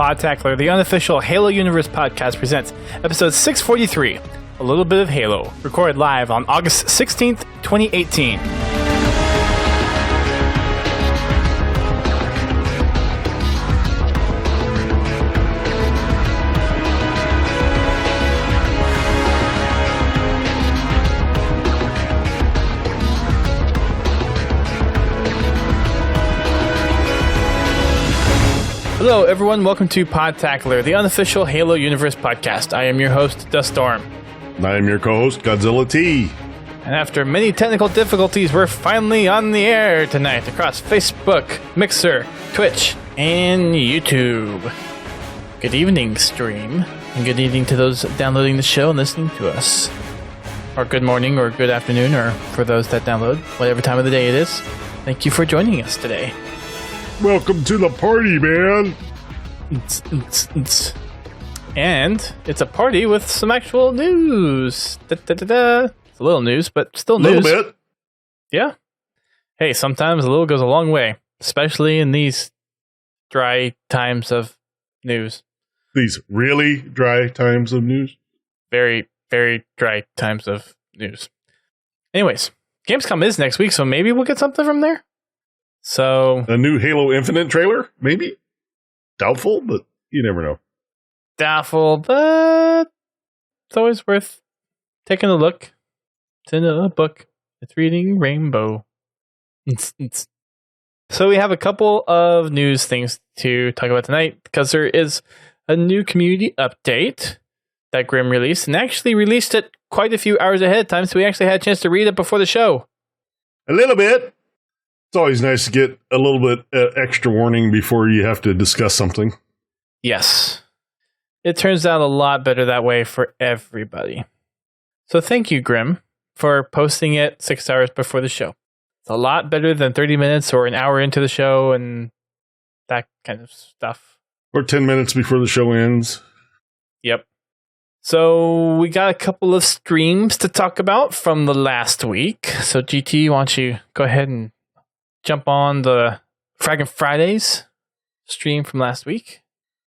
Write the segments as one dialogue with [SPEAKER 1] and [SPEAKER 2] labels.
[SPEAKER 1] Podtacular, the unofficial Halo Universe podcast, presents episode 643, A Little Bit of Halo, recorded live on August 16th, 2018. Hello, everyone. Welcome to Podtacular, the unofficial Halo Universe podcast. I am your host, Duststorm.
[SPEAKER 2] And I am your co-host, Godzilla T.
[SPEAKER 1] And after many technical difficulties, we're finally on the air tonight across Facebook, Mixer, Twitch, and YouTube. Good evening, stream. And good evening to those downloading the show and listening to us. Or good morning, or good afternoon, or for those that download, whatever time of the day it is. Thank you for joining us today.
[SPEAKER 2] Welcome to the party, man.
[SPEAKER 1] And it's a party with some actual news. It's a little news, but still news.
[SPEAKER 2] A little bit.
[SPEAKER 1] Yeah. Hey, sometimes a little goes a long way, especially in these dry times of news.
[SPEAKER 2] These really dry times of news?
[SPEAKER 1] Very, very dry times of news. Anyways, Gamescom is next week, so maybe we'll get something from there. So
[SPEAKER 2] a new Halo Infinite trailer, maybe? Doubtful, but you never know.
[SPEAKER 1] Doubtful, but it's always worth taking a look. It's in a book. It's reading Rainbow. So we have a couple of news things to talk about tonight because there is a new community update that Grim released, and actually released it quite a few hours ahead of time, so we actually had a chance to read it before the show.
[SPEAKER 2] A little bit. It's always nice to get a little bit extra warning before you have to discuss something.
[SPEAKER 1] Yes. It turns out a lot better that way for everybody. So thank you, Grim, for posting it 6 hours before the show. It's a lot better than 30 minutes or an hour into the show and that kind of stuff.
[SPEAKER 2] Or 10 minutes before the show ends.
[SPEAKER 1] Yep. So we got a couple of streams to talk about from the last week. So GT, why don't you go ahead and jump on the Fraggin' Fridays stream from last week?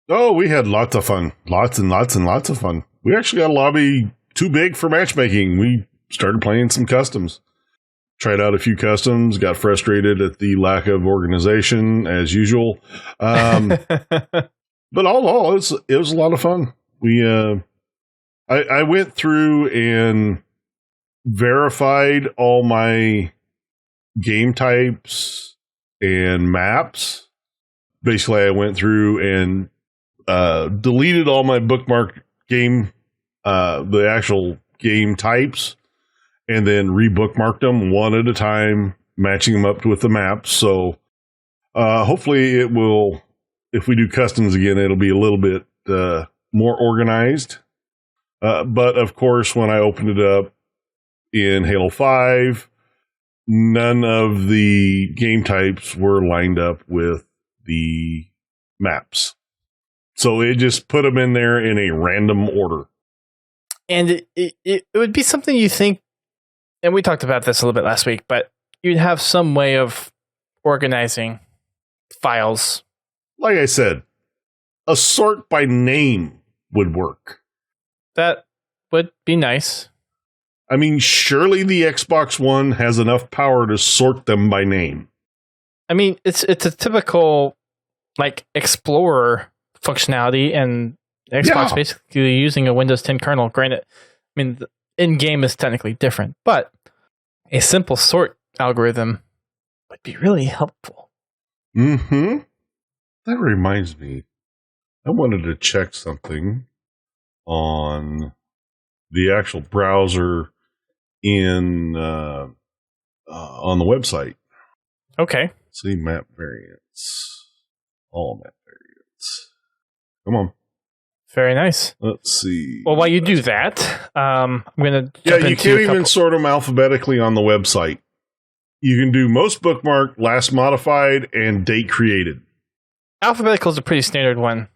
[SPEAKER 2] Oh, we had lots of fun. Lots and lots and lots of fun. We actually got a lobby too big for matchmaking. We started playing some customs. Tried out a few customs, got frustrated at the lack of organization, as usual. But all in all, it was a lot of fun. I went through and verified all my game types and maps. Basically, I went through and deleted all my bookmarked game, the actual game types, and then rebookmarked them one at a time, matching them up with the maps. So hopefully it will, if we do customs again, it'll be a little bit more organized. But of course, when I opened it up in Halo 5, none of the game types were lined up with the maps. So it just put them in there in a random order.
[SPEAKER 1] And it would be something you think, and we talked about this a little bit last week, but you'd have some way of organizing files.
[SPEAKER 2] Like I said, a sort by name would work. That
[SPEAKER 1] would be nice.
[SPEAKER 2] I mean, surely the Xbox One has enough power to sort them by name.
[SPEAKER 1] I mean, it's a typical like Explorer functionality, and Xbox basically using a Windows 10 kernel. Granted, I mean, the in-game is technically different, but a simple sort algorithm would be really helpful.
[SPEAKER 2] Mm-hmm. That reminds me, I wanted to check something on the actual browser in on the website.
[SPEAKER 1] Okay.
[SPEAKER 2] See map variants. All map variants. Come on.
[SPEAKER 1] Very nice.
[SPEAKER 2] Let's see.
[SPEAKER 1] Well, while you do that, I'm going to
[SPEAKER 2] jump you can't even sort them alphabetically on the website. You can do most bookmarked, last modified, and date created.
[SPEAKER 1] Alphabetical is a pretty standard one.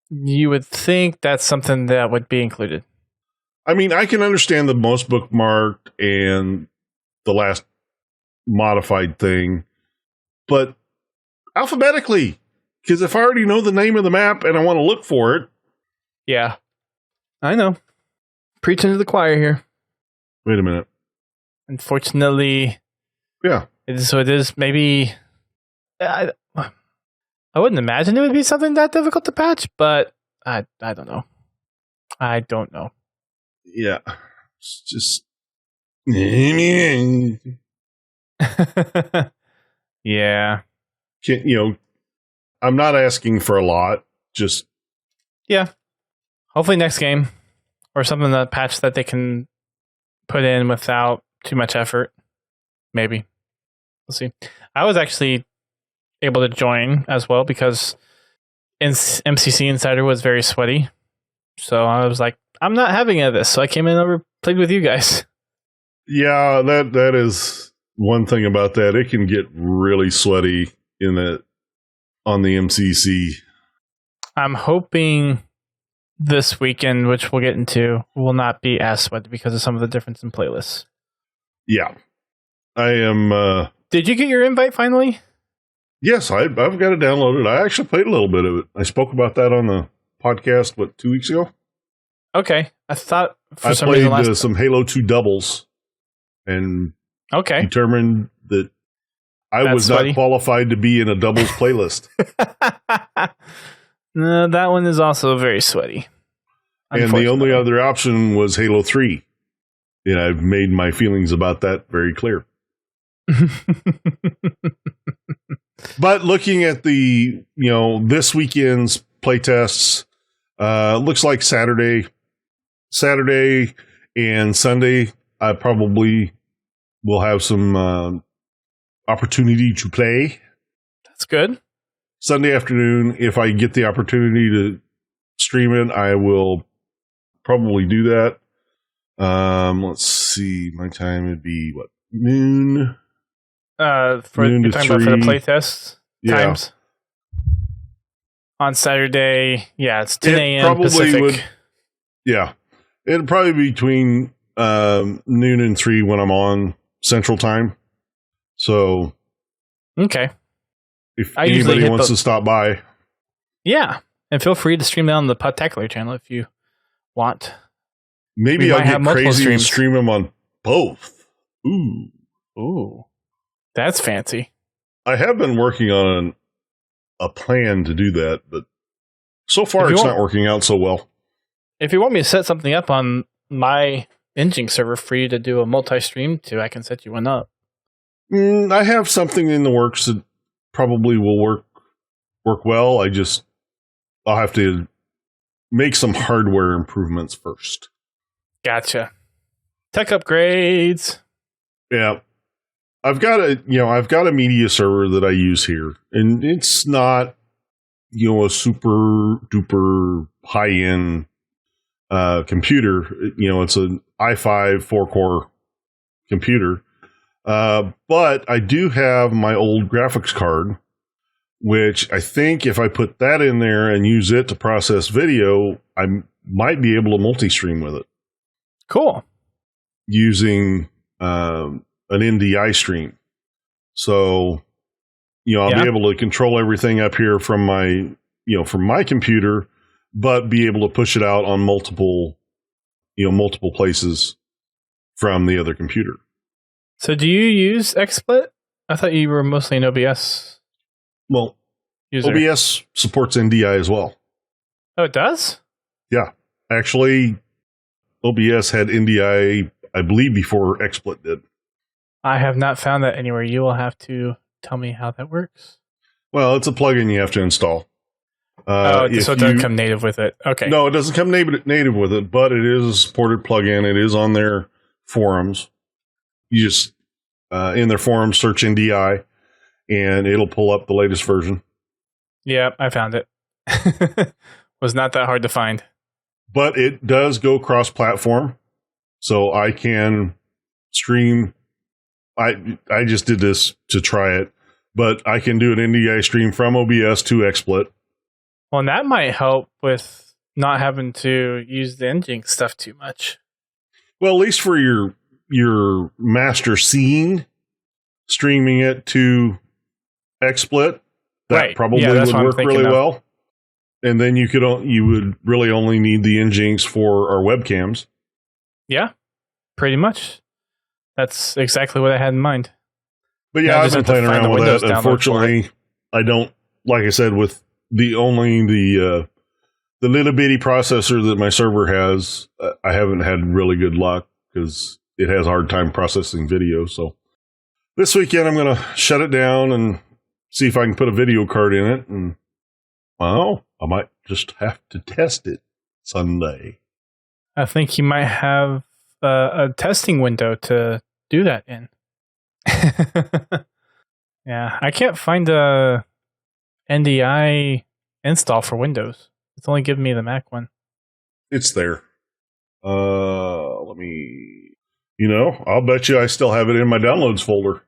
[SPEAKER 1] You would think that's something that would be included.
[SPEAKER 2] I mean, I can understand the most bookmarked and the last modified thing, but alphabetically, Because if I already know the name of the map and I want to look for it.
[SPEAKER 1] Yeah. I know. Preaching to the choir here.
[SPEAKER 2] Wait a minute.
[SPEAKER 1] Unfortunately.
[SPEAKER 2] Yeah.
[SPEAKER 1] It is what it is. Maybe. I wouldn't imagine it would be something that difficult to patch, but I don't know. I don't know.
[SPEAKER 2] Yeah. It's just.
[SPEAKER 1] Yeah.
[SPEAKER 2] I'm not asking for a lot. Just.
[SPEAKER 1] Yeah. Hopefully next game. Or something that patch that they can put in without too much effort. Maybe. We'll see. I was actually able to join as well because MCC Insider was very sweaty. So I was like, I'm not having any of this. So I came in over, played with you guys.
[SPEAKER 2] Yeah, that is one thing about that. It can get really sweaty on the MCC.
[SPEAKER 1] I'm hoping this weekend, which we'll get into, will not be as sweaty because of some of the difference in playlists.
[SPEAKER 2] Yeah. I am...
[SPEAKER 1] Did you get your invite finally?
[SPEAKER 2] Yes, I've got it downloaded. I actually played a little bit of it. I spoke about that on the podcast, 2 weeks ago?
[SPEAKER 1] Okay. I thought for
[SPEAKER 2] I
[SPEAKER 1] some reason
[SPEAKER 2] played some Halo 2 doubles and determined that I was not qualified to be in a doubles playlist.
[SPEAKER 1] No, that one is also very sweaty.
[SPEAKER 2] And the only other option was Halo 3. And I've made my feelings about that very clear. But looking at the, this weekend's playtests, looks like Saturday and Sunday, I probably will have some opportunity to play.
[SPEAKER 1] That's good.
[SPEAKER 2] Sunday afternoon, if I get the opportunity to stream it, I will probably do that. Let's see. My time would be noon?
[SPEAKER 1] You're talking about for the playtest times? On Saturday, it's 10 a.m. Pacific.
[SPEAKER 2] It'd probably be between noon and 3 when I'm on Central Time. So,
[SPEAKER 1] okay.
[SPEAKER 2] If anybody wants to stop by.
[SPEAKER 1] Yeah, and feel free to stream that on the Podtacular channel if you want.
[SPEAKER 2] Maybe I'll get crazy and stream them on both.
[SPEAKER 1] Ooh. That's fancy.
[SPEAKER 2] I have been working on a plan to do that, but so far it's not working out so well.
[SPEAKER 1] If you want me to set something up on my Engine server for you to do a multi-stream to, I can set you one up.
[SPEAKER 2] I have something in the works that probably will work well. I'll have to make some hardware improvements first.
[SPEAKER 1] Gotcha. Tech upgrades.
[SPEAKER 2] Yeah. I've got a media server that I use here, and it's not, a super duper high end computer. It's an i5 4-core computer. But I do have my old graphics card, which I think if I put that in there and use it to process video, I might be able to multi-stream with it.
[SPEAKER 1] Cool.
[SPEAKER 2] Using an NDI stream. So, I'll be able to control everything up here from my computer, but be able to push it out on multiple places from the other computer.
[SPEAKER 1] So do you use XSplit? I thought you were mostly an OBS.
[SPEAKER 2] Well, user. OBS supports NDI as well.
[SPEAKER 1] Oh, it does?
[SPEAKER 2] Yeah. Actually, OBS had NDI, I believe, before XSplit did.
[SPEAKER 1] I have not found that anywhere. You will have to tell me how that works.
[SPEAKER 2] Well, it's a plugin you have to install.
[SPEAKER 1] So it doesn't come native with it. Okay.
[SPEAKER 2] No, it doesn't come native with it, but it is a supported plugin. It is on their forums. You just, in their forums, search NDI, and it'll pull up the latest version.
[SPEAKER 1] Yeah, I found it. Was not that hard to find.
[SPEAKER 2] But it does go cross-platform, so I can stream. I just did this to try it, but I can do an NDI stream from OBS to XSplit.
[SPEAKER 1] Well, and that might help with not having to use the engine stuff too much.
[SPEAKER 2] Well, at least for your master scene, streaming it to XSplit That probably would work really well. And then you would really only need the Nginx for our webcams.
[SPEAKER 1] Yeah, pretty much. That's exactly what I had in mind.
[SPEAKER 2] But yeah, I've been playing around with that. Unfortunately, I don't, like I said, with the little bitty processor that my server has, I haven't had really good luck because it has a hard time processing video. So this weekend, I'm going to shut it down and see if I can put a video card in it. And, well, I might just have to test it Sunday.
[SPEAKER 1] I think you might have a testing window to do that in. Yeah, I can't find a NDI install for Windows. It's only giving me the Mac one.
[SPEAKER 2] It's there. I'll bet you I still have it in my downloads folder.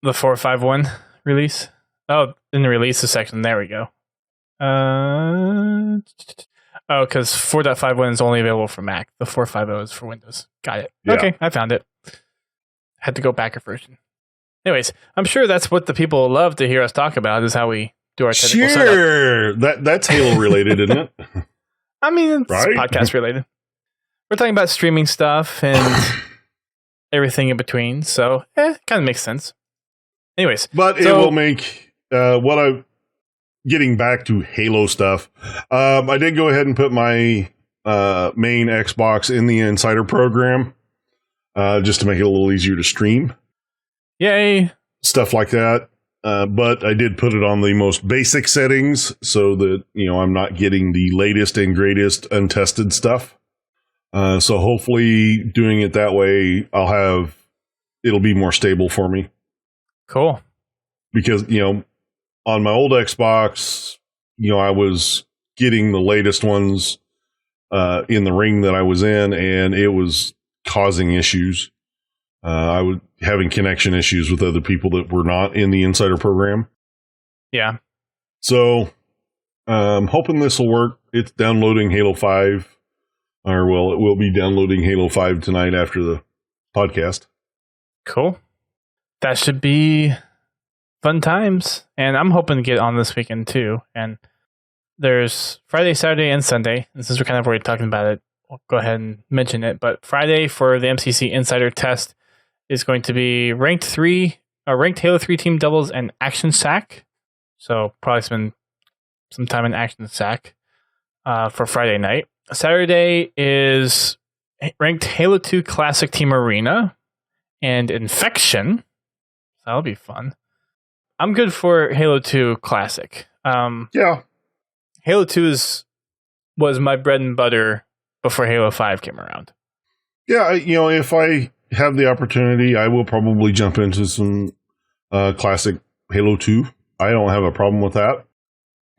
[SPEAKER 1] The 451 release? Oh, in the releases section. There we go. Because 4.51 is only available for Mac. The 450 is for Windows. Got it. Yeah. Okay, I found it. Had to go back a version. Anyways, I'm sure that's what the people love to hear us talk about, is how we do our technical setup.
[SPEAKER 2] That's Halo related, isn't it?
[SPEAKER 1] I mean, it's podcast related. We're talking about streaming stuff and everything in between, so it kind of makes sense. Anyways.
[SPEAKER 2] But it will make getting back to Halo stuff, I did go ahead and put my main Xbox in the Insider program just to make it a little easier to stream.
[SPEAKER 1] Yay.
[SPEAKER 2] Stuff like that. But I did put it on the most basic settings so that, I'm not getting the latest and greatest untested stuff. So hopefully doing it that way, it'll be more stable for me.
[SPEAKER 1] Cool.
[SPEAKER 2] Because, on my old Xbox, I was getting the latest ones in the ring that I was in, and it was causing issues. I was having connection issues with other people that were not in the Insider program.
[SPEAKER 1] Yeah.
[SPEAKER 2] So, I'm hoping this will work. It's downloading Halo 5. It will be downloading Halo 5 tonight after the podcast.
[SPEAKER 1] Cool. That should be fun times. And I'm hoping to get on this weekend too. And there's Friday, Saturday, and Sunday. And since we're kind of already talking about it, I'll go ahead and mention it. But Friday for the MCC Insider test is going to be ranked Halo 3 team doubles and action sack. So probably spend some time in action sack for Friday night. Saturday is ranked Halo 2 Classic Team Arena and Infection. So that'll be fun. I'm good for Halo 2 Classic.
[SPEAKER 2] Yeah.
[SPEAKER 1] Halo 2 was my bread and butter before Halo 5 came around.
[SPEAKER 2] Yeah, if I have the opportunity, I will probably jump into some classic Halo 2. I don't have a problem with that.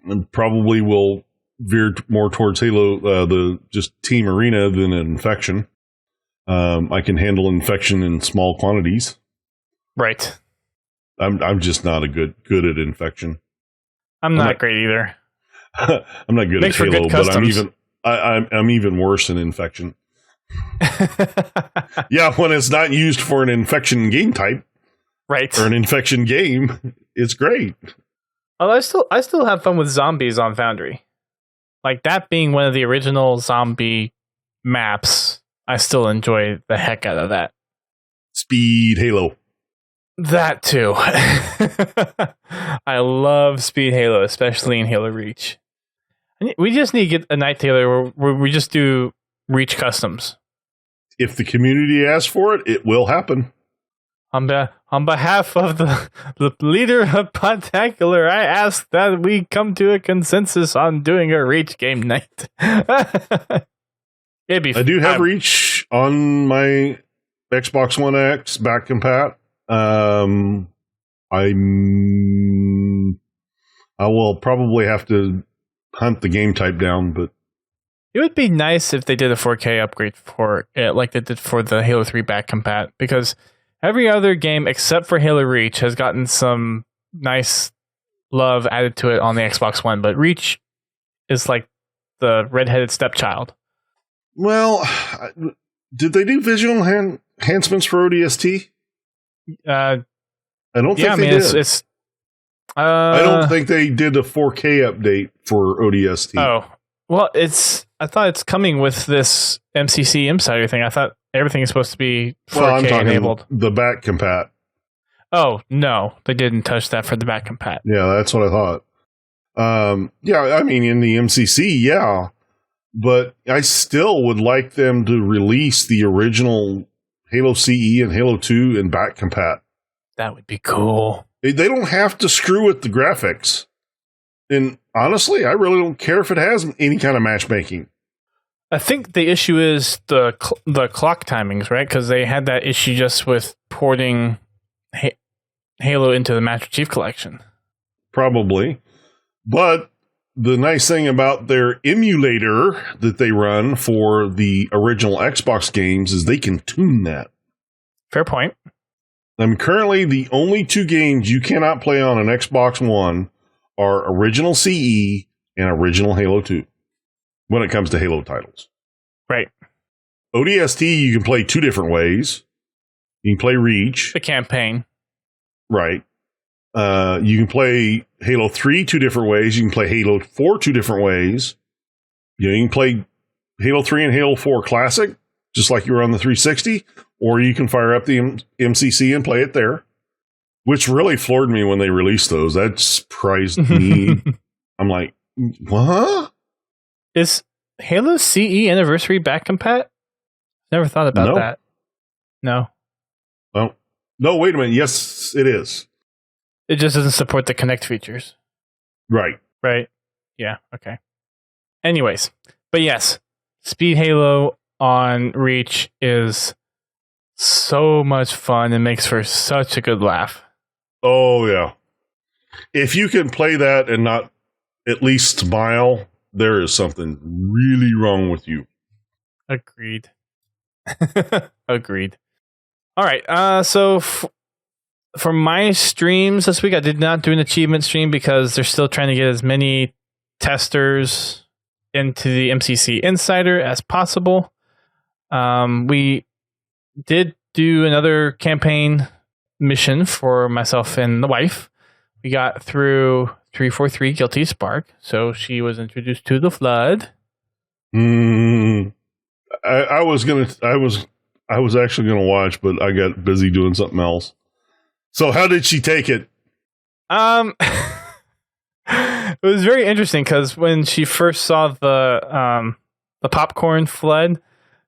[SPEAKER 2] And probably will veer more towards Halo, the just Team Arena than Infection. I can handle Infection in small quantities.
[SPEAKER 1] Right.
[SPEAKER 2] I'm just not good at Infection.
[SPEAKER 1] I'm not great either.
[SPEAKER 2] I'm not good at Halo, but I'm even worse in Infection. Yeah, when it's not used for an Infection game type,
[SPEAKER 1] right,
[SPEAKER 2] or an Infection game, it's great.
[SPEAKER 1] Although I still have fun with zombies on Foundry, like that being one of the original zombie maps. I still enjoy the heck out of that.
[SPEAKER 2] Speed Halo.
[SPEAKER 1] That too. I love Speed Halo, especially in Halo Reach. We just need to get a Night Tailor where we just do Reach customs.
[SPEAKER 2] If the community asks for it, it will happen.
[SPEAKER 1] On behalf of the leader of Podtacular, I ask that we come to a consensus on doing a Reach game night.
[SPEAKER 2] I do have Reach on my Xbox One X back compat. I will probably have to hunt the game type down, but
[SPEAKER 1] it would be nice if they did a 4K upgrade for it, like they did for the Halo 3 back compat, because every other game except for Halo Reach has gotten some nice love added to it on the Xbox One, but Reach is like the redheaded stepchild.
[SPEAKER 2] Well, did they do visual enhancements for ODST?
[SPEAKER 1] I
[SPEAKER 2] don't think they did. I don't think they did a 4K update for ODST.
[SPEAKER 1] Oh, well, I thought it's coming with this MCC Insider thing. I thought everything is supposed to be 4K enabled.
[SPEAKER 2] The back compat.
[SPEAKER 1] Oh, no, they didn't touch that for the back compat.
[SPEAKER 2] Yeah, that's what I thought. Yeah, I mean, in the MCC, yeah. But I still would like them to release the original Halo CE and Halo 2 in back compat.
[SPEAKER 1] That would be cool.
[SPEAKER 2] They don't have to screw with the graphics. And honestly, I really don't care if it has any kind of matchmaking.
[SPEAKER 1] I think the issue is the clock timings, right? Because they had that issue just with porting Halo into the Master Chief Collection.
[SPEAKER 2] Probably. But the nice thing about their emulator that they run for the original Xbox games is they can tune that.
[SPEAKER 1] Fair point.
[SPEAKER 2] Currently, the only two games you cannot play on an Xbox One are original CE and original Halo 2 when it comes to Halo titles.
[SPEAKER 1] Right.
[SPEAKER 2] ODST, you can play two different ways. You can play Reach.
[SPEAKER 1] The campaign.
[SPEAKER 2] Right. You can play Halo 3 two different ways. You can play Halo 4 two different ways. You can play Halo 3 and Halo 4 Classic, just like you were on the 360, or you can fire up the MCC and play it there, which really floored me when they released those. That surprised me. I'm like, what?
[SPEAKER 1] Is Halo CE Anniversary back compat? Never thought about that. No.
[SPEAKER 2] Oh, no, wait a minute. Yes, it is.
[SPEAKER 1] It just doesn't support the Connect features.
[SPEAKER 2] Right.
[SPEAKER 1] Right. Yeah. Okay. Anyways, but yes, Speed Halo on Reach is so much fun and makes for such a good laugh.
[SPEAKER 2] Oh, yeah. If you can play that and not at least smile, there is something really wrong with you.
[SPEAKER 1] Agreed. Agreed. All right. So for my streams this week, I did not do an achievement stream because they're still trying to get as many testers into the MCC Insider as possible. We did do another campaign mission for myself and the wife. We got through 343 Guilty Spark, so she was introduced to the Flood.
[SPEAKER 2] I was actually gonna watch, but I got busy doing something else. So how did she take it?
[SPEAKER 1] It was very interesting because when she first saw the popcorn flood,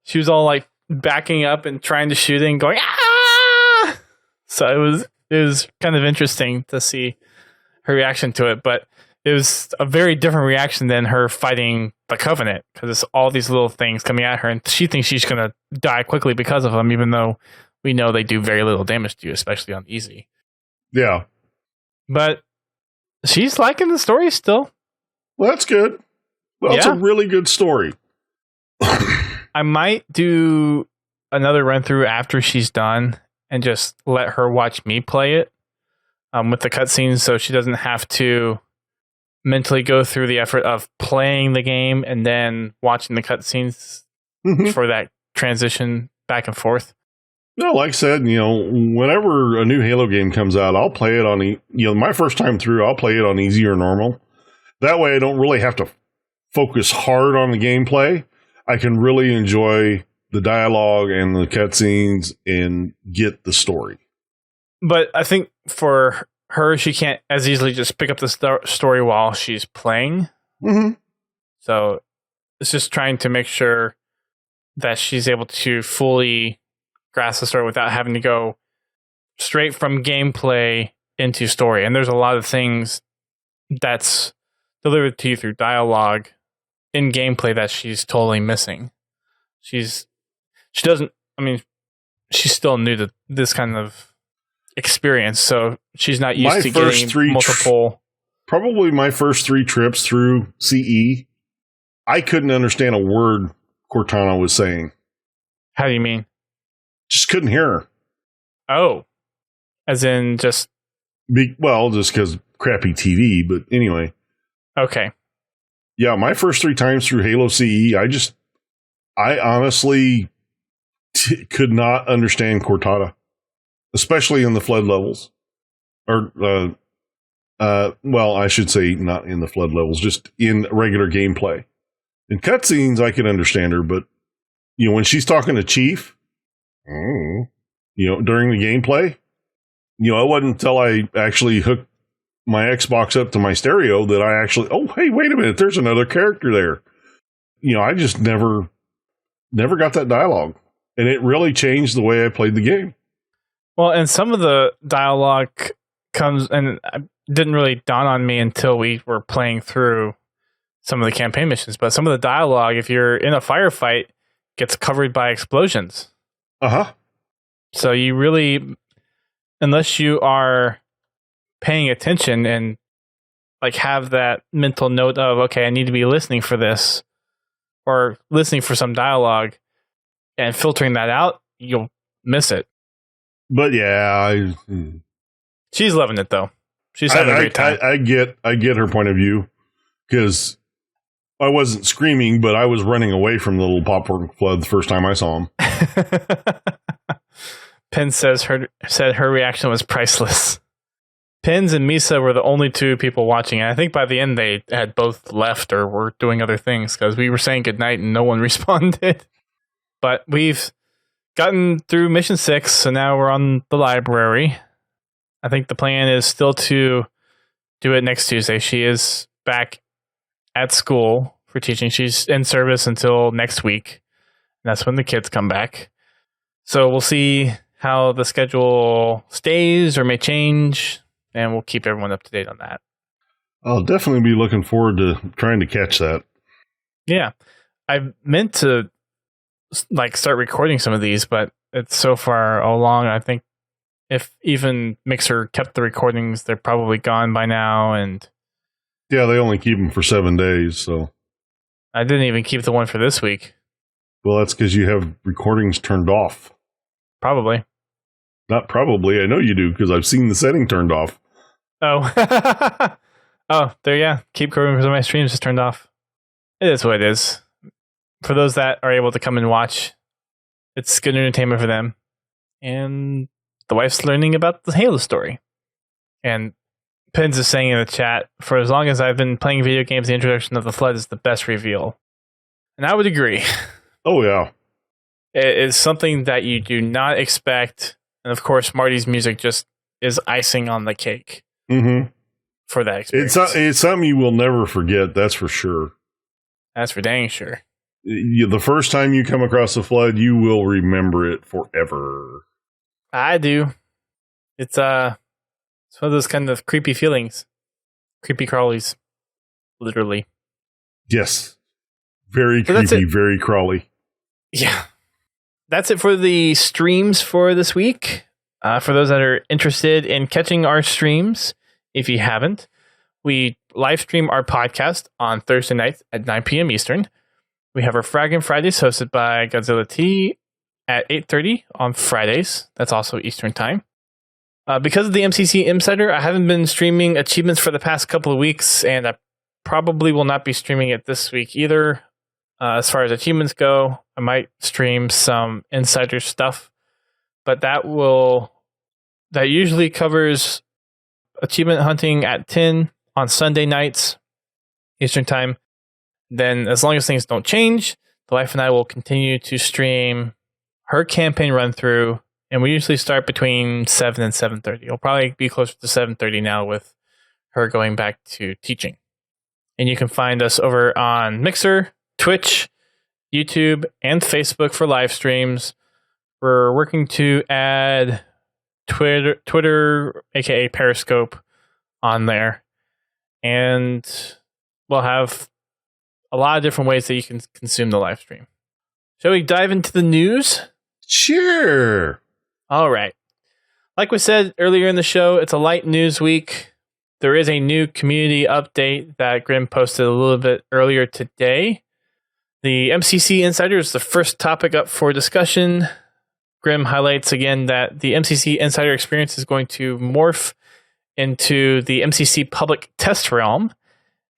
[SPEAKER 1] she was all like backing up and trying to shoot it and going, ah! So it was kind of interesting to see her reaction to it, but it was a very different reaction than her fighting the Covenant, because it's all these little things coming at her, and she thinks she's going to die quickly because of them, even though we know they do very little damage to you, especially on easy.
[SPEAKER 2] Yeah.
[SPEAKER 1] But she's liking the story still.
[SPEAKER 2] Well, that's good. Well, it's a really good story.
[SPEAKER 1] I might do another run through after she's done and just let her watch me play it with the cutscenes, so she doesn't have to mentally go through the effort of playing the game and then watching the cutscenes for that transition back and forth.
[SPEAKER 2] No, like I said, whenever a new Halo game comes out, I'll play it on, my first time through, I'll play it on easy or normal. That way I don't really have to focus hard on the gameplay. I can really enjoy the dialogue and the cutscenes and get the story.
[SPEAKER 1] But I think for her, she can't as easily just pick up the story while she's playing. So it's just trying to make sure that she's able to fully grasp the story without having to go straight from gameplay into story. And there's a lot of things that's delivered to you through dialogue in gameplay that she's totally missing. She still new to this kind of experience, so she's not used to getting multiple.
[SPEAKER 2] Probably my first 3 trips through CE, I couldn't understand a word Cortana was saying.
[SPEAKER 1] How do you mean?
[SPEAKER 2] Just couldn't hear her.
[SPEAKER 1] Oh, as in just
[SPEAKER 2] because crappy TV. But anyway,
[SPEAKER 1] okay.
[SPEAKER 2] Yeah, my first 3 times through Halo CE, I honestly could not understand Cortana, especially in the flood levels. Or Well, I should say not in the flood levels, just in regular gameplay. In cutscenes, I can understand her, but when she's talking to Chief, during the gameplay, it wasn't until I actually hooked my Xbox up to my stereo that I actually, hey, wait a minute, there's another character there. I just never got that dialogue, and it really changed the way I played the game.
[SPEAKER 1] Well, and some of the dialogue comes, and it didn't really dawn on me until we were playing through some of the campaign missions, but some of the dialogue, if you're in a firefight, gets covered by explosions.
[SPEAKER 2] Uh-huh.
[SPEAKER 1] So you really, unless you are paying attention and like have that mental note of, okay, I need to be listening for this, or listening for some dialogue and filtering that out, you'll miss it.
[SPEAKER 2] But yeah,
[SPEAKER 1] she's loving it though. She's having a great time.
[SPEAKER 2] I get her point of view, because I wasn't screaming, but I was running away from the little popcorn flood the first time I saw him.
[SPEAKER 1] Pins said her reaction was priceless. Pins and Misa were the only two people watching, and I think by the end they had both left or were doing other things, because we were saying goodnight and no one responded. But we've gotten through mission 6, so now we're on the library. I think the plan is still to do it next Tuesday. She is back at school for teaching. She's in service until next week. And that's when the kids come back. So we'll see how the schedule stays or may change, and we'll keep everyone up to date on that.
[SPEAKER 2] I'll definitely be looking forward to trying to catch that.
[SPEAKER 1] Yeah. I meant to start recording some of these, but it's so far along. I think if even Mixer kept the recordings, they're probably gone by now. And
[SPEAKER 2] yeah, they only keep them for 7 days, so
[SPEAKER 1] I didn't even keep the one for this week.
[SPEAKER 2] Well, that's because you have recordings turned off.
[SPEAKER 1] Probably.
[SPEAKER 2] Not probably. I know you do, because I've seen the setting turned off.
[SPEAKER 1] Oh. Oh, there, yeah. Keep recording because my streams is turned off. It is what it is. For those that are able to come and watch, it's good entertainment for them. And the wife's learning about the Halo story. And Pins is saying in the chat, for as long as I've been playing video games, the introduction of the Flood is the best reveal. And I would agree.
[SPEAKER 2] Oh, yeah.
[SPEAKER 1] It is something that you do not expect. And of course, Marty's music just is icing on the cake for that experience.
[SPEAKER 2] It's something you will never forget, that's for sure.
[SPEAKER 1] That's for dang sure.
[SPEAKER 2] The first time you come across the Flood, you will remember it forever.
[SPEAKER 1] I do. It's one of those kind of creepy feelings. Creepy crawlies. Literally.
[SPEAKER 2] Yes. Very creepy, very crawly.
[SPEAKER 1] Yeah. That's it for the streams for this week. For those that are interested in catching our streams, if you haven't, we live stream our podcast on Thursday nights at 9 p.m. Eastern. We have our Fraggin' Fridays hosted by Godzilla T at 8:30 on Fridays. That's also Eastern time. Because of the MCC Insider, I haven't been streaming achievements for the past couple of weeks, and I probably will not be streaming it this week either. As far as achievements go, I might stream some Insider stuff, but that usually covers achievement hunting at 10 on Sunday nights, Eastern time. Then, as long as things don't change, the wife and I will continue to stream her campaign run through, and we usually start between 7 and 7:30. It'll probably be closer to 7:30 now with her going back to teaching. And you can find us over on Mixer, Twitch, YouTube, and Facebook for live streams. We're working to add Twitter, aka Periscope, on there. And we'll have a lot of different ways that you can consume the live stream. Shall we dive into the news?
[SPEAKER 2] Sure.
[SPEAKER 1] All right. Like we said earlier in the show, it's a light news week. There is a new community update that Grim posted a little bit earlier today. The MCC Insider is the first topic up for discussion. Grim highlights again that the MCC Insider experience is going to morph into the MCC public test realm.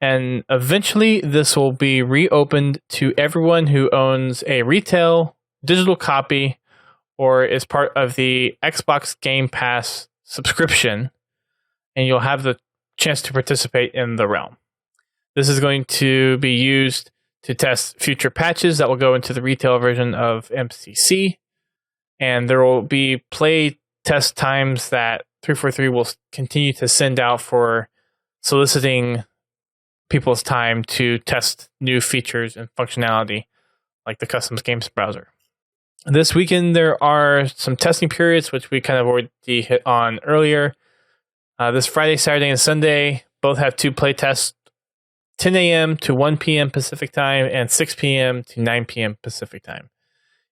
[SPEAKER 1] And eventually this will be reopened to everyone who owns a retail digital copy or is part of the Xbox Game Pass subscription. And you'll have the chance to participate in the realm. This is going to be used to test future patches that will go into the retail version of MCC. And there will be play test times that 343 will continue to send out for soliciting people's time to test new features and functionality, like the Customs Games browser. This weekend, there are some testing periods, which we kind of already hit on earlier. This Friday, Saturday, and Sunday both have 2 play tests, 10 a.m. to 1 p.m. Pacific time and 6 p.m. to 9 p.m. Pacific time.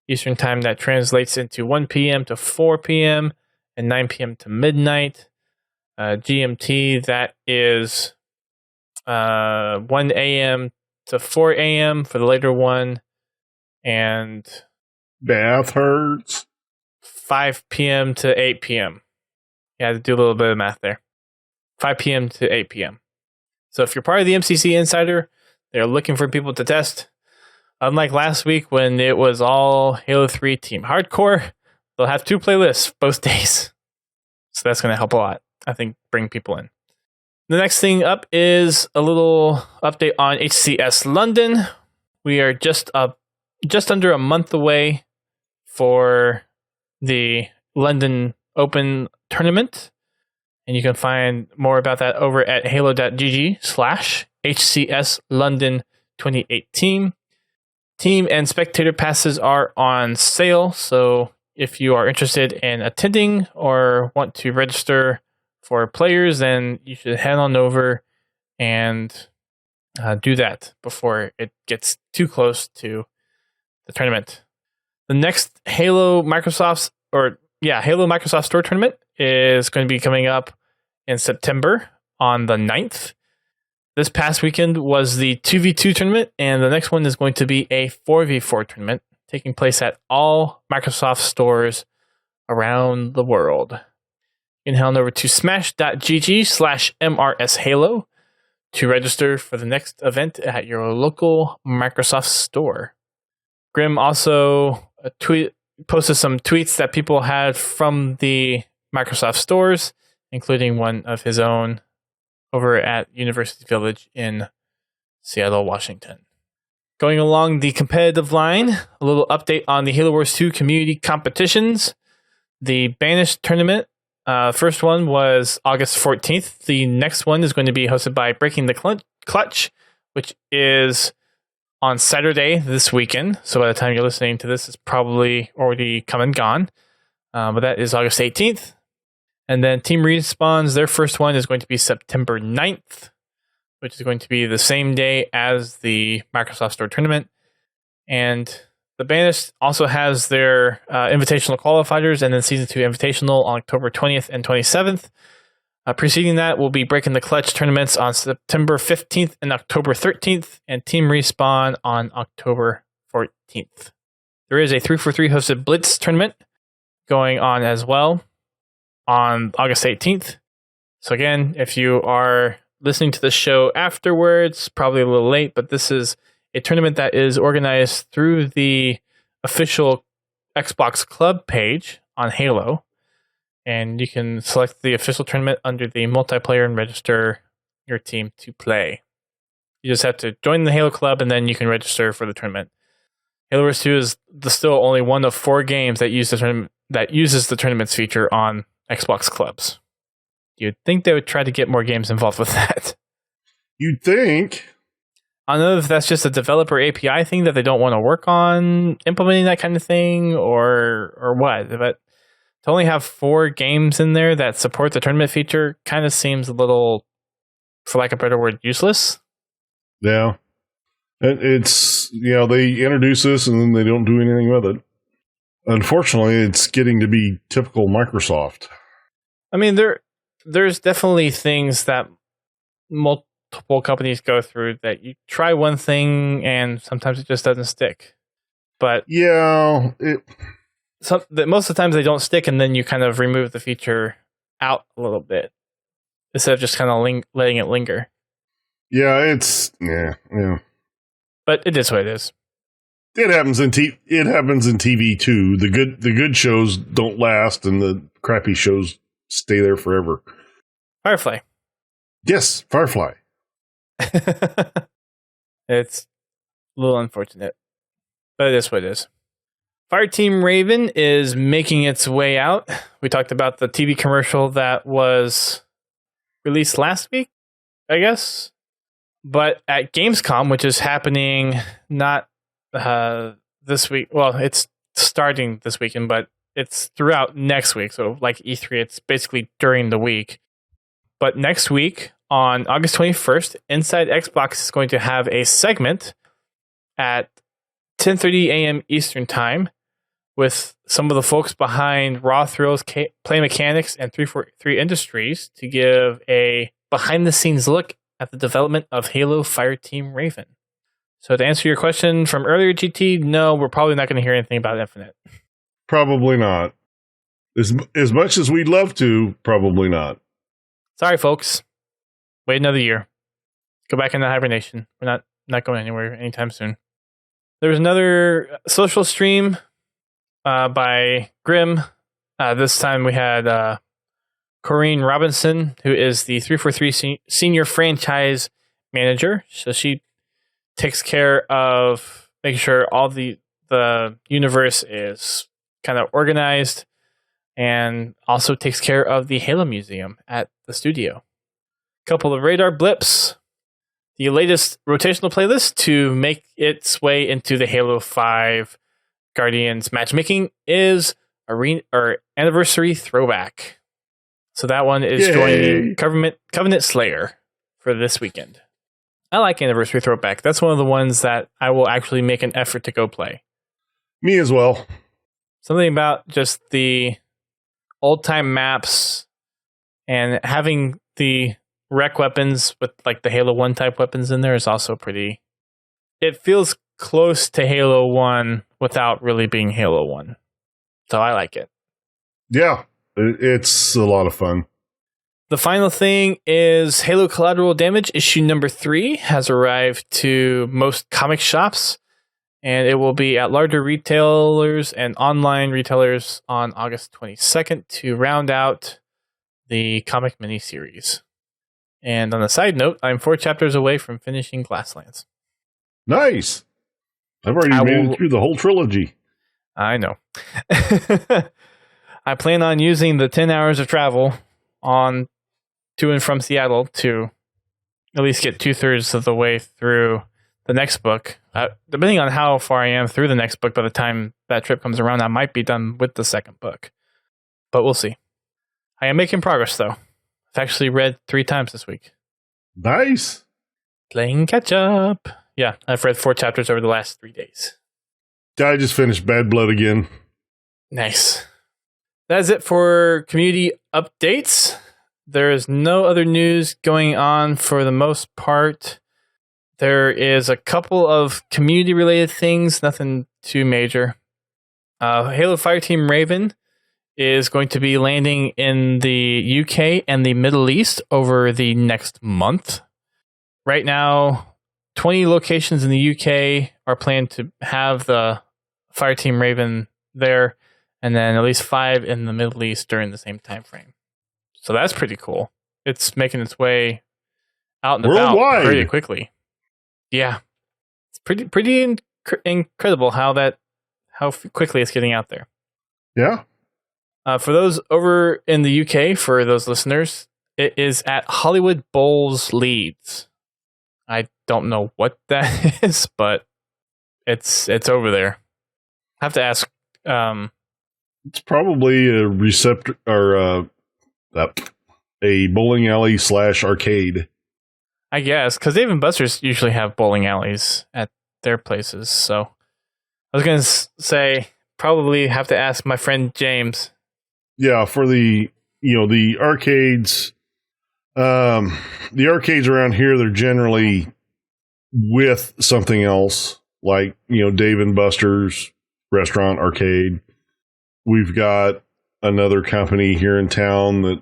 [SPEAKER 1] Eastern time, that translates into 1 p.m. to 4 p.m. and 9 p.m. to midnight. GMT, that is 1 a.m. to 4 a.m. for the later one, and
[SPEAKER 2] math hurts.
[SPEAKER 1] 5 p.m. to 8 p.m. You had to do a little bit of math there. 5 p.m. to 8 p.m. So if you're part of the MCC Insider, they're looking for people to test. Unlike last week when it was all Halo 3 Team Hardcore, they'll have 2 playlists both days. So that's going to help a lot, I think, bring people in. The next thing up is a little update on HCS London. We are just under a month away for the London Open tournament. And you can find more about that over at halo.gg/HCS London 2018. Team and spectator passes are on sale, so if you are interested in attending or want to register for players, then you should head on over and do that before it gets too close to the tournament. The next Halo Microsoft Store tournament is going to be coming up in September on the 9th. This past weekend was the 2v2 tournament, and the next one is going to be a 4v4 tournament taking place at all Microsoft stores around the world. You can head on over to smash.gg/MRSHalo to register for the next event at your local Microsoft store. Grim also posted some tweets that people had from the Microsoft stores, including one of his own over at University Village in Seattle, Washington. Going along the competitive line, a little update on the Halo Wars 2 community competitions. The Banished tournament, first one was August 14th. The next one is going to be hosted by Breaking the Clutch, which is on Saturday this weekend. So by the time you're listening to this, it's probably already come and gone. But that is August 18th. And then Team Respawn's, their first one is going to be September 9th, which is going to be the same day as the Microsoft Store tournament. And the Banished also has their invitational qualifiers and then Season 2 Invitational on October 20th and 27th. Preceding that will be Breaking the Clutch tournaments on September 15th and October 13th, and Team Respawn on October 14th. There is a 343 hosted Blitz tournament going on as well on August 18th. So again, if you are listening to the show afterwards, probably a little late, but this is a tournament that is organized through the official Xbox Club page on Halo. And you can select the official tournament under the multiplayer and register your team to play. You just have to join the Halo Club and then you can register for the tournament. Halo Wars 2 is still only one of 4 games that uses the tournaments feature on Xbox Clubs. You'd think they would try to get more games involved with that.
[SPEAKER 2] You'd think.
[SPEAKER 1] I don't know if that's just a developer API thing that they don't want to work on implementing that kind of thing or what, but to only have 4 games in there that support the tournament feature kind of seems a little, for lack of a better word, useless.
[SPEAKER 2] Yeah. It's, they introduce this and then they don't do anything with it. Unfortunately, it's getting to be typical Microsoft.
[SPEAKER 1] I mean, there's definitely things that multiple companies go through that you try one thing and sometimes it just doesn't stick. But
[SPEAKER 2] yeah,
[SPEAKER 1] most of the times they don't stick, and then you kind of remove the feature out a little bit instead of just kind of letting it linger.
[SPEAKER 2] Yeah, yeah.
[SPEAKER 1] But it is what it is.
[SPEAKER 2] It happens in TV too. The good shows don't last, and the crappy shows stay there forever.
[SPEAKER 1] Firefly.
[SPEAKER 2] Yes, Firefly.
[SPEAKER 1] It's a little unfortunate, but it is what it is. Fireteam Raven is making its way out. We talked about the TV commercial that was released last week, I guess. But at Gamescom, which is happening not this week. Well, it's starting this weekend, but it's throughout next week. So like E3, it's basically during the week. But next week, on August 21st, Inside Xbox is going to have a segment at 10:30 a.m. Eastern Time with some of the folks behind Raw Thrills, Play Mechanics, and 343 Industries to give a behind-the-scenes look at the development of Halo Fireteam Raven. So to answer your question from earlier, GT, no, we're probably not going to hear anything about Infinite.
[SPEAKER 2] Probably not. As much as we'd love to, probably not.
[SPEAKER 1] Sorry, folks. Wait another year. Go back into hibernation. We're not going anywhere anytime soon. There was another social stream by Grim. This time we had Corrine Robinson, who is the 343 senior franchise manager. So she takes care of making sure all the universe is kind of organized, and also takes care of the Halo Museum at the studio. Couple of radar blips. The latest rotational playlist to make its way into the Halo 5 Guardians matchmaking is Anniversary Throwback. So that one is joining Covenant Slayer for this weekend. I like Anniversary Throwback. That's one of the ones that I will actually make an effort to go play.
[SPEAKER 2] Me as well.
[SPEAKER 1] Something about just the old-time maps and having the rec weapons with like the Halo 1 type weapons in there is also pretty... It feels close to Halo 1 without really being Halo 1. So I like it.
[SPEAKER 2] Yeah, it's a lot of fun.
[SPEAKER 1] The final thing is Halo Collateral Damage issue number 3 has arrived to most comic shops, and it will be at larger retailers and online retailers on August 22nd to round out the comic miniseries. And on a side note, I'm 4 chapters away from finishing Glasslands.
[SPEAKER 2] Nice. I've already made it through the whole trilogy.
[SPEAKER 1] I know. I plan on using the 10 hours of travel on to and from Seattle to at least get 2/3 of the way through the next book. Depending on how far I am through the next book, by the time that trip comes around, I might be done with the second book. But we'll see. I am making progress, though. I've actually read 3 times this week.
[SPEAKER 2] Nice.
[SPEAKER 1] Playing catch up. Yeah, I've read 4 chapters over the last 3 days.
[SPEAKER 2] I just finished Bad Blood again.
[SPEAKER 1] Nice. That's it for community updates. There is no other news going on for the most part. There is a couple of community-related things, nothing too major. Halo Fireteam Raven is going to be landing in the UK and the Middle East over the next month. Right now, 20 locations in the UK are planned to have the Fireteam Raven there, and then at least 5 in the Middle East during the same time frame. So that's pretty cool. It's making its way out and about pretty quickly. Yeah, it's pretty incredible how quickly it's getting out there.
[SPEAKER 2] Yeah.
[SPEAKER 1] For those over in the UK, for those listeners, it is at Hollywood Bowls Leeds. I don't know what that is, but it's over there. I have to ask.
[SPEAKER 2] It's probably a receptor or a bowling alley / arcade.
[SPEAKER 1] I guess, because Dave & Buster's usually have bowling alleys at their places. So I was going to say, probably have to ask my friend James.
[SPEAKER 2] Yeah, for the arcades, the arcades around here, they're generally with something else, like, Dave & Buster's restaurant arcade. We've got another company here in town that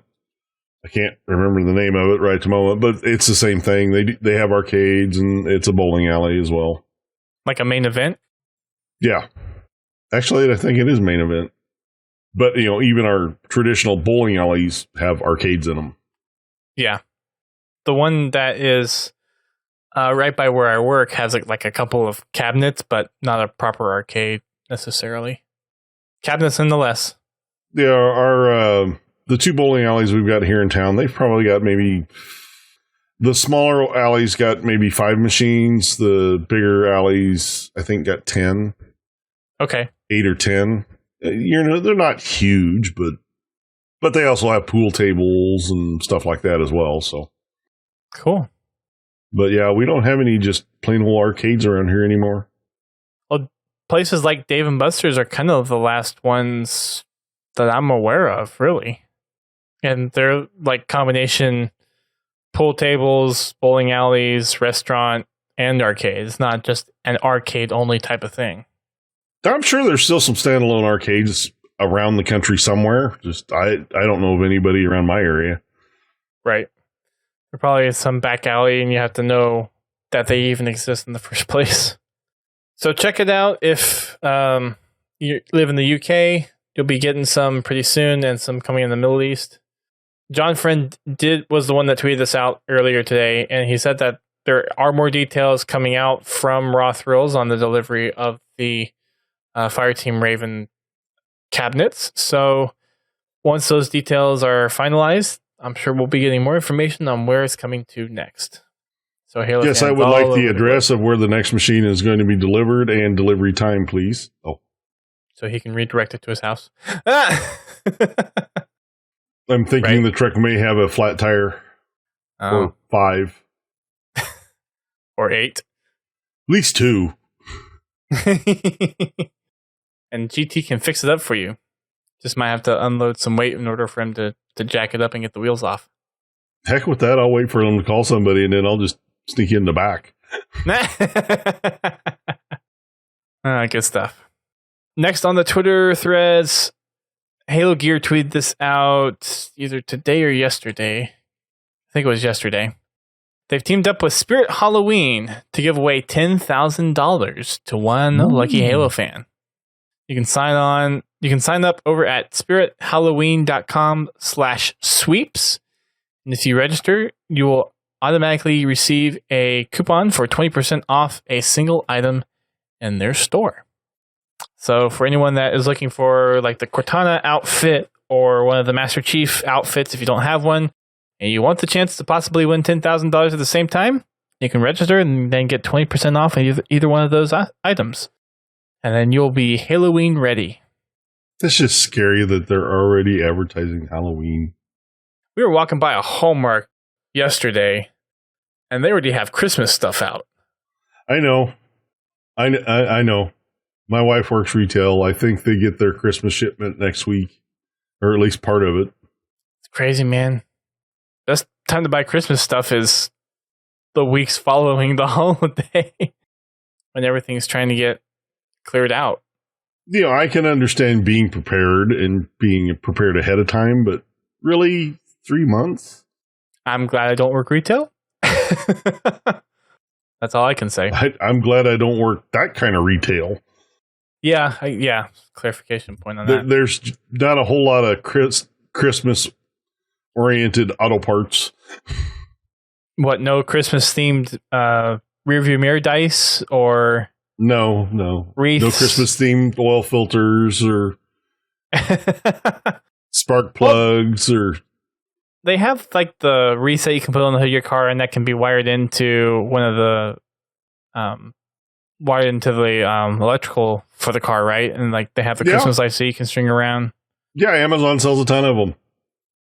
[SPEAKER 2] I can't remember the name of it right at the moment, but it's the same thing. They have arcades, and it's a bowling alley as well.
[SPEAKER 1] Like a main event?
[SPEAKER 2] Yeah. Actually, I think it is main event. But, even our traditional bowling alleys have arcades in them.
[SPEAKER 1] Yeah. the one that is right by where I work has like a couple of cabinets, but not a proper arcade necessarily. Cabinets nonetheless.
[SPEAKER 2] Yeah, our the two bowling alleys we've got here in town, they've probably got maybe the smaller alleys got maybe 5 machines. The bigger alleys, I think, got 10.
[SPEAKER 1] Okay.
[SPEAKER 2] 8 or 10. They're not huge, but they also have pool tables and stuff like that as well. So
[SPEAKER 1] cool.
[SPEAKER 2] But yeah, we don't have any just plain old arcades around here anymore.
[SPEAKER 1] Well, places like Dave & Buster's are kind of the last ones that I'm aware of, really. And they're like combination pool tables, bowling alleys, restaurant, and arcade. It's not just an arcade-only type of thing.
[SPEAKER 2] I'm sure there's still some standalone arcades around the country somewhere. Just I don't know of anybody around my area.
[SPEAKER 1] Right. There probably is some back alley, and you have to know that they even exist in the first place. So check it out. If you live in the UK, you'll be getting some pretty soon, and some coming in the Middle East. John Friend was the one that tweeted this out earlier today, and he said that there are more details coming out from Raw Thrills on the delivery of the Fireteam Raven cabinets. So once those details are finalized, I'm sure we'll be getting more information on where it's coming to next. So Halo
[SPEAKER 2] yes, I would like the address of where the next machine is going to be delivered and delivery time, please. Oh,
[SPEAKER 1] so he can redirect it to his house.
[SPEAKER 2] I'm thinking the truck may have a flat tire. Or 5.
[SPEAKER 1] Or 8.
[SPEAKER 2] At least 2.
[SPEAKER 1] And GT can fix it up for you. Just might have to unload some weight in order for him to jack it up and get the wheels off.
[SPEAKER 2] Heck with that. I'll wait for him to call somebody and then I'll just sneak in the back.
[SPEAKER 1] Good stuff. Next on the Twitter threads, Halo Gear tweeted this out either today or yesterday. I think it was yesterday. They've teamed up with Spirit Halloween to give away $10,000 to one lucky Halo fan. You can sign up over at spirithalloween.com/sweeps. And if you register, you will automatically receive a coupon for 20% off a single item in their store. So for anyone that is looking for like the Cortana outfit or one of the Master Chief outfits, if you don't have one, and you want the chance to possibly win $10,000 at the same time, you can register and then get 20% off either one of those items. And then you'll be Halloween ready.
[SPEAKER 2] It's just scary that they're already advertising Halloween.
[SPEAKER 1] We were walking by a Hallmark yesterday, and they already have Christmas stuff out.
[SPEAKER 2] I know. I know. My wife works retail. I think they get their Christmas shipment next week, or at least part of it.
[SPEAKER 1] It's crazy, man. Best time to buy Christmas stuff is the weeks following the holiday when everything's trying to get cleared out.
[SPEAKER 2] You know, I can understand being prepared and being prepared ahead of time, but really 3 months?
[SPEAKER 1] I'm glad I don't work retail. That's all I can say.
[SPEAKER 2] I'm glad I don't work that kind of retail.
[SPEAKER 1] Yeah. Clarification point on that.
[SPEAKER 2] There's not a whole lot of Christmas-oriented auto parts.
[SPEAKER 1] What, no Christmas-themed rearview mirror dice or...
[SPEAKER 2] No.
[SPEAKER 1] Wreaths.
[SPEAKER 2] No Christmas-themed oil filters or spark plugs or...
[SPEAKER 1] They have like the wreath that you can put on the hood of your car, and that can be wired into one of the electrical for the car, right? And like they have the Christmas lights so you can string around. Yeah,
[SPEAKER 2] Amazon sells a ton of them.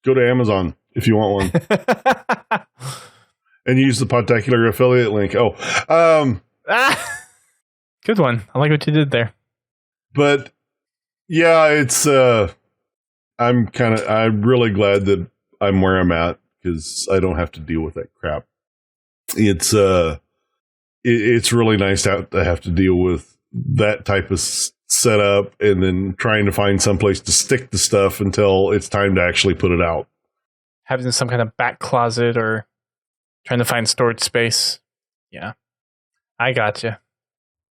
[SPEAKER 2] Go to Amazon if you want one, and use the Podtacular affiliate link.
[SPEAKER 1] Good one. I like what you did there.
[SPEAKER 2] But yeah, it's I'm really glad that I'm where I'm at because I don't have to deal with that crap. It's really nice to have to deal with that type of setup and then trying to find some place to stick the stuff until it's time to actually put it out.
[SPEAKER 1] Having some kind of back closet or trying to find storage space. Yeah, I gotcha.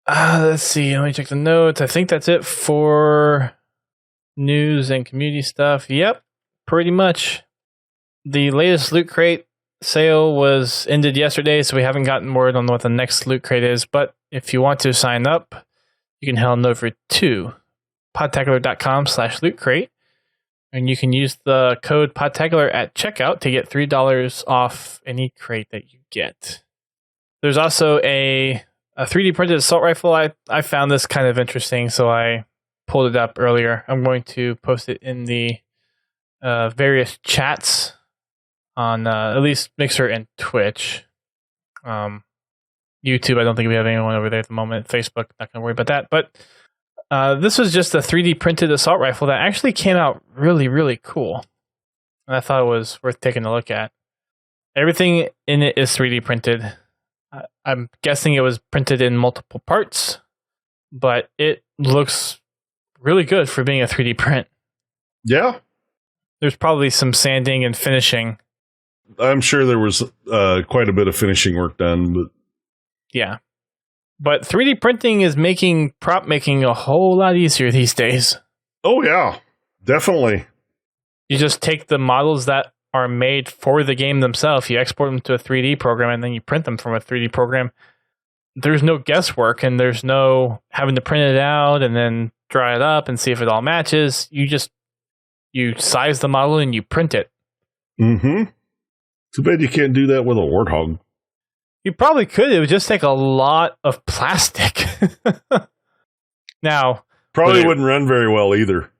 [SPEAKER 1] Let's see. Let me check the notes. I think that's it for news and community stuff. Yep, pretty much. The latest Loot Crate sale was ended yesterday, so we haven't gotten word on what the next loot crate is. But if you want to sign up, you can head on over to podtacular.com/loot crate, and you can use the code Podtacular at checkout to get $3 off any crate that you get. There's also a 3D printed assault rifle. I found this kind of interesting, so I pulled it up earlier. I'm going to post it in the various chats on at least Mixer and Twitch. YouTube, I don't think we have anyone over there at the moment. Facebook, not going to worry about that. But this was just a 3D printed assault rifle that actually came out really, really cool. And I thought it was worth taking a look at. Everything in it is 3D printed. I'm guessing it was printed in multiple parts, but it looks really good for being a 3D print.
[SPEAKER 2] Yeah.
[SPEAKER 1] There's probably some sanding and finishing.
[SPEAKER 2] I'm sure there was quite a bit of finishing work done, but
[SPEAKER 1] yeah. But 3D printing is making prop making a whole lot easier these days.
[SPEAKER 2] Oh yeah, definitely.
[SPEAKER 1] You just take the models that are made for the game themselves, you export them to a 3D program, and then you print them from a 3D program. There's no guesswork, and there's no having to print it out and then dry it up and see if it all matches. You size the model and you print it.
[SPEAKER 2] Mm-hmm. Too bad you can't do that with a warthog.
[SPEAKER 1] You probably could. It would just take a lot of plastic. Now,
[SPEAKER 2] probably wouldn't run very well either.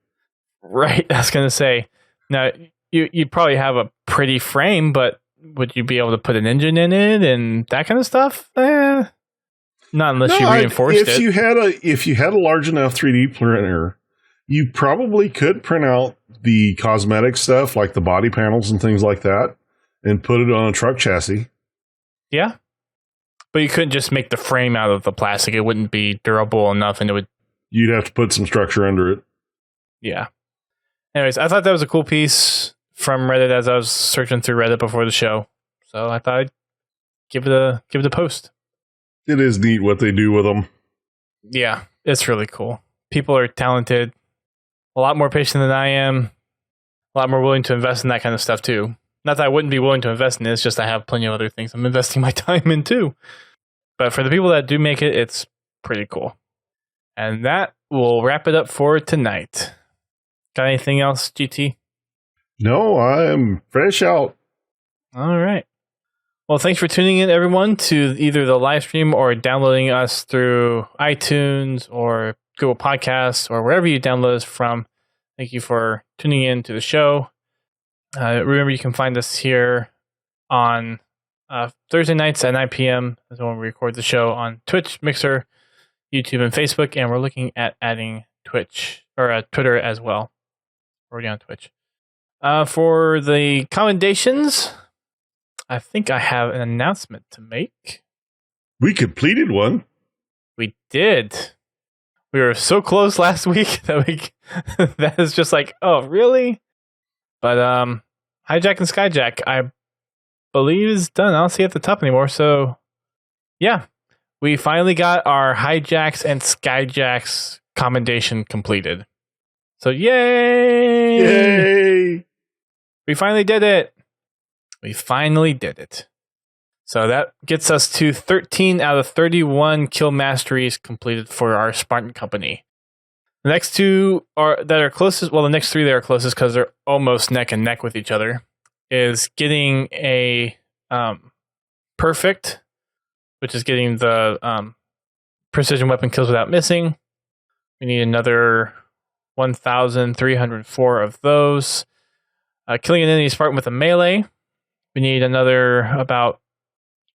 [SPEAKER 1] Right, I was going to say. Now, you'd probably have a pretty frame, but would you be able to put an engine in it and that kind of stuff? Not unless you reinforced it.
[SPEAKER 2] If you had a large enough 3D printer, you probably could print out the cosmetic stuff, like the body panels and things like that, and put it on a truck chassis.
[SPEAKER 1] Yeah. But you couldn't just make the frame out of the plastic. It wouldn't be durable enough, and it would...
[SPEAKER 2] You'd have to put some structure under it.
[SPEAKER 1] Yeah. Anyways, I thought that was a cool piece from Reddit as I was searching through Reddit before the show. So I thought I'd give it a post.
[SPEAKER 2] It is neat what they do with them.
[SPEAKER 1] Yeah, it's really cool. People are talented, a lot more patient than I am, a lot more willing to invest in that kind of stuff too. Not that I wouldn't be willing to invest in it, it's just I have plenty of other things I'm investing my time in too. But for the people that do make it, it's pretty cool. And that will wrap it up for tonight. Got anything else, GT?
[SPEAKER 2] No, I'm fresh out.
[SPEAKER 1] All right. Well, thanks for tuning in, everyone, to either the live stream or downloading us through iTunes or Google Podcasts or wherever you download us from. Thank you for tuning in to the show. Remember, you can find us here on Thursday nights at 9 p.m. That's when we record the show on Twitch, Mixer, YouTube, and Facebook. And we're looking at adding Twitch or Twitter as well. Already on Twitch. For the commendations, I think I have an announcement to make.
[SPEAKER 2] We completed one.
[SPEAKER 1] We did. We were so close last week that that is just like, oh, really? But Hijack and Skyjack, I believe is done. I don't see it at the top anymore. So, yeah, we finally got our Hijacks and Skyjacks commendation completed. So, yay!
[SPEAKER 2] Yay!
[SPEAKER 1] We finally did it. We finally did it. So that gets us to 13 out of 31 kill masteries completed for our Spartan company. The next two that are closest, well, the next three that are closest because they're almost neck and neck with each other, is getting a perfect, which is getting the precision weapon kills without missing. We need another 1,304 of those. Killing an enemy Spartan with a melee. We need another about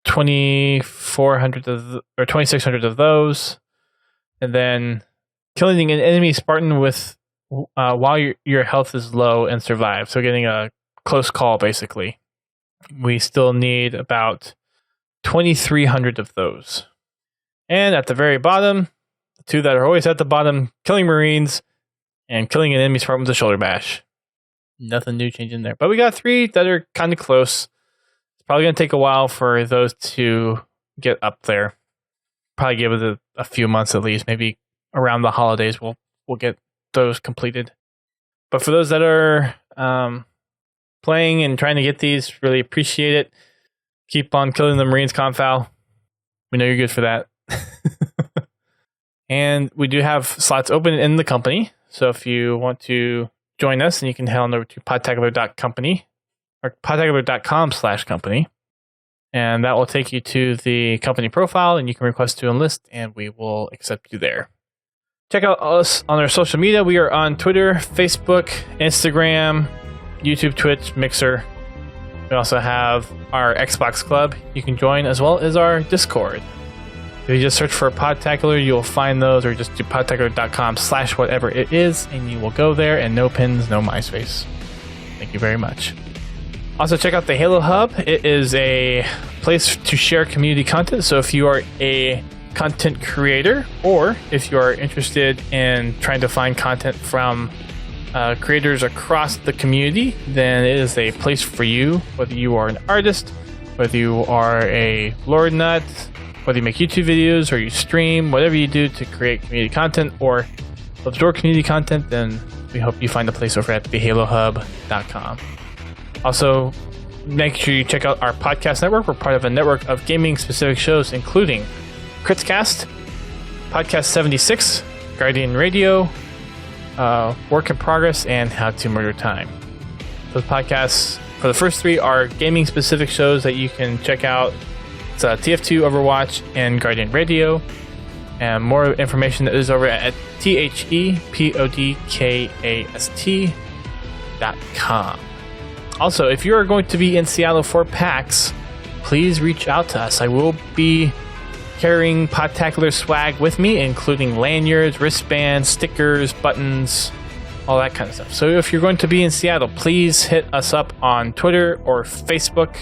[SPEAKER 1] 2,400 or 2,600 of those, and then killing an enemy Spartan with while your health is low and survive. So getting a close call, basically. We still need about 2,300 of those. And at the very bottom, the two that are always at the bottom, killing Marines and killing an enemy Spartan with a shoulder bash. Nothing new changing there. But we got three that are kind of close. It's probably going to take a while for those to get up there. Probably give it a few months at least. Maybe around the holidays we'll get those completed. But for those that are playing and trying to get these, really appreciate it. Keep on killing the Marines, Confow. We know you're good for that. And we do have slots open in the company. So if you want to join us, then you can head on over to podtacular.company or podtacular.com/company. And that will take you to the company profile, and you can request to enlist, and we will accept you there. Check out us on our social media. We are on Twitter, Facebook, Instagram, YouTube, Twitch, Mixer. We also have our Xbox Club you can join, as well as our Discord. If you just search for Podtacular, you'll find those, or just do podtacular.com/whatever it is, and you will go there, and no pins, no MySpace. Thank you very much. Also, check out the Halo Hub. It is a place to share community content. So if you are a content creator, or if you are interested in trying to find content from creators across the community, then it is a place for you, whether you are an artist, whether you are a lore nut, whether you make YouTube videos or you stream, whatever you do to create community content or absorb community content, then we hope you find a place over at thehalohub.com. Also, make sure you check out our podcast network. We're part of a network of gaming-specific shows, including Critscast, Podcast 76, Guardian Radio, Work in Progress, and How to Murder Time. Those podcasts, for the first three, are gaming-specific shows that you can check out. It's TF2, Overwatch, and Guardian Radio. And more information is over at thepodcast.com. Also, if you are going to be in Seattle for PAX, please reach out to us. I will be carrying Podtacular swag with me, including lanyards, wristbands, stickers, buttons, all that kind of stuff. So if you're going to be in Seattle, please hit us up on Twitter or Facebook.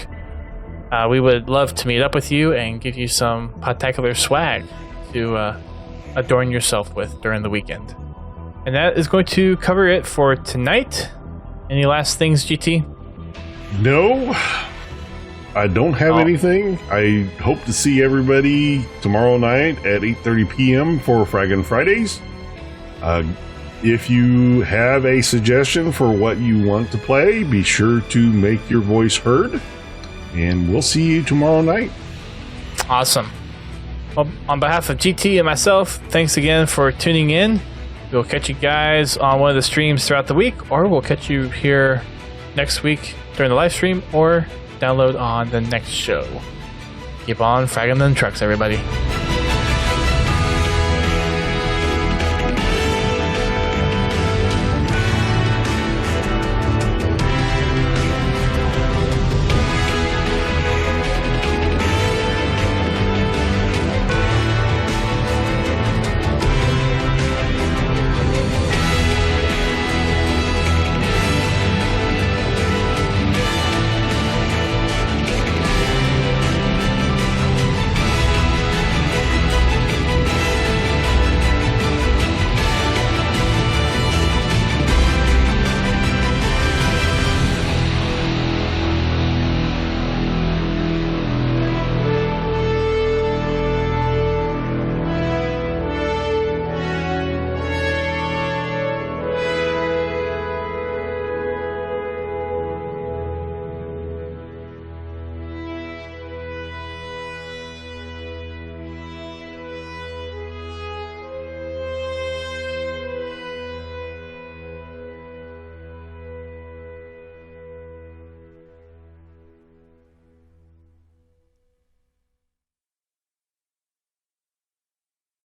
[SPEAKER 1] We would love to meet up with you and give you some Podtacular swag to adorn yourself with during the weekend. And that is going to cover it for tonight. Any last things, GT?
[SPEAKER 2] No, I don't have anything. I hope to see everybody tomorrow night at 8:30 p.m. for Fraggin' Fridays. If you have a suggestion for what you want to play, be sure to make your voice heard. And we'll see you tomorrow night.
[SPEAKER 1] Awesome. Well, on behalf of GT and myself, thanks again for tuning in. We'll catch you guys on one of the streams throughout the week, or we'll catch you here next week during the live stream, or download on the next show. Keep on fragging them trucks, everybody.